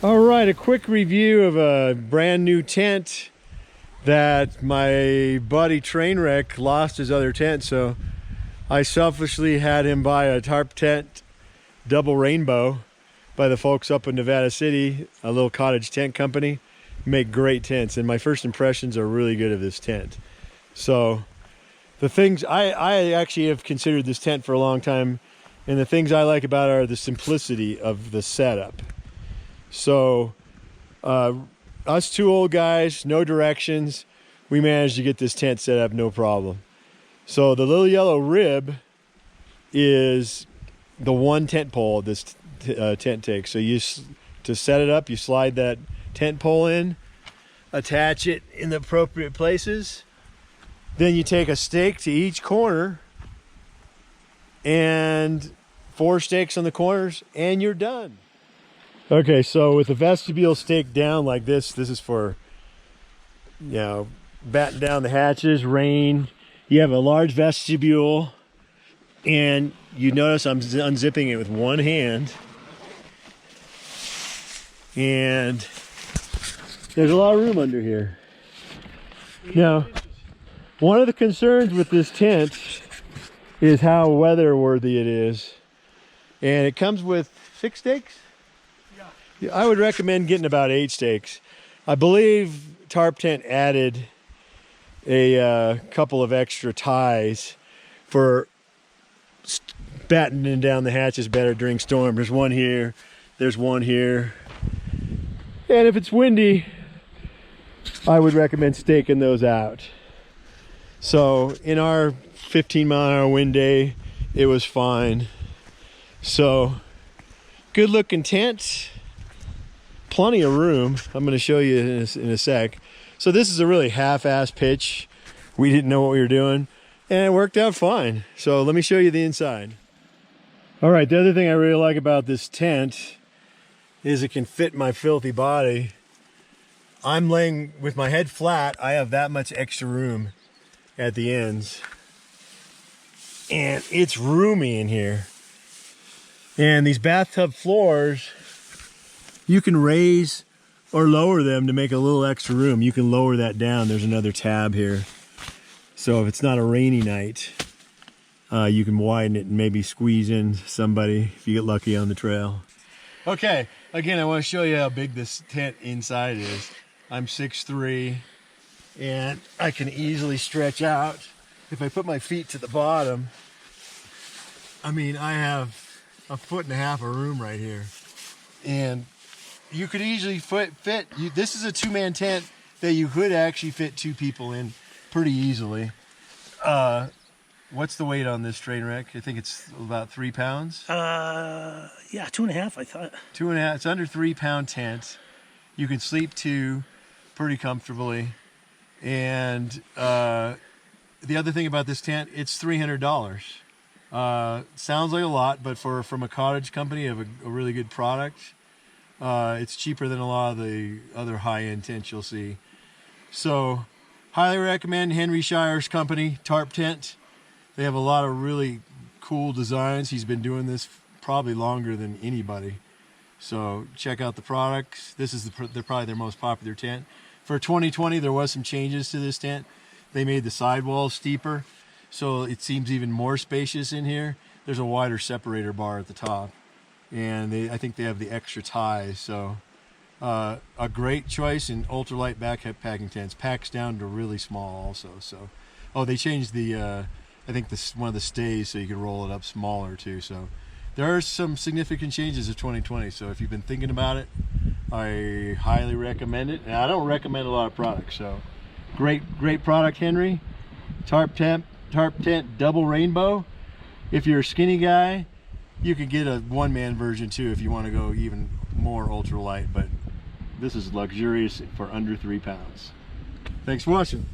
All right, a quick review of a brand new tent that my buddy Trainwreck lost his other tent, so I selfishly had him buy a Tarptent double rainbow by the folks up in Nevada City, a little cottage tent company. Make great tents, and my first impressions are really good of this tent. So the things I actually have considered this tent for a long time, and the things I like about it are the simplicity of the setup. So us two old guys, no directions, we managed to get this tent set up no problem. So the little yellow rib is the one tent pole this tent takes. So to set it up, you slide that tent pole in, attach it in the appropriate places. Then you take a stake to each corner and 4 stakes on the corners, and you're done. Okay, so with the vestibule stake down like this is for, you know, batten down the hatches, rain. You have a large vestibule, and you notice I'm unzipping it with one hand. And there's a lot of room under here. Now, one of the concerns with this tent is how weather-worthy it is. And it comes with 6 stakes? I would recommend getting about 8 stakes. I believe Tarptent added a couple of extra ties for battening down the hatches better during storms. There's one here, there's one here. And if it's windy, I would recommend staking those out. So in our 15-mile-an-hour wind day, it was fine. So good looking tent. Plenty of room. I'm going to show you in a sec. So this is a really half-ass pitch. We didn't know what we were doing, and it worked out fine. So let me show you the inside. All right, the other thing I really like about this tent is it can fit my filthy body. I'm laying with my head flat. I have that much extra room at the ends, and it's roomy in here. And these bathtub floors, you can raise or lower them to make a little extra room. You can lower that down. There's another tab here. So if it's not a rainy night, you can widen it and maybe squeeze in somebody if you get lucky on the trail. Okay, again, I want to show you how big this tent inside is. I'm 6'3", and I can easily stretch out. If I put my feet to the bottom, I mean, I have 1.5 foot of room right here. And you could easily fit, this is a 2-man tent that you could actually fit 2 people in pretty easily. What's the weight on this Trainwreck? I think it's about 3 pounds. Yeah, 2.5, I thought. 2.5, it's under 3 pound tent. You can sleep 2 pretty comfortably. And the other thing about this tent, it's $300. Sounds like a lot, but from a cottage company of a really good product, it's cheaper than a lot of the other high-end tents you'll see. So, highly recommend Henry Shire's company, Tarptent. They have a lot of really cool designs. He's been doing this probably longer than anybody. So, check out the products. This is probably their most popular tent. For 2020, there was some changes to this tent. They made the sidewalls steeper, so it seems even more spacious in here. There's a wider separator bar at the top. And I think they have the extra ties, so a great choice in ultralight backpacking tents. Packs down to really small also. So, oh, they changed the I think one of the stays so you can roll it up smaller too. So there are some significant changes of 2020. So if you've been thinking about it, I highly recommend it. And I don't recommend a lot of products. So great product, Henry. Tarptent double rainbow. If you're a skinny guy, you could get a 1-man version too if you want to go even more ultralight, but this is luxurious for under 3 pounds. Thanks for watching.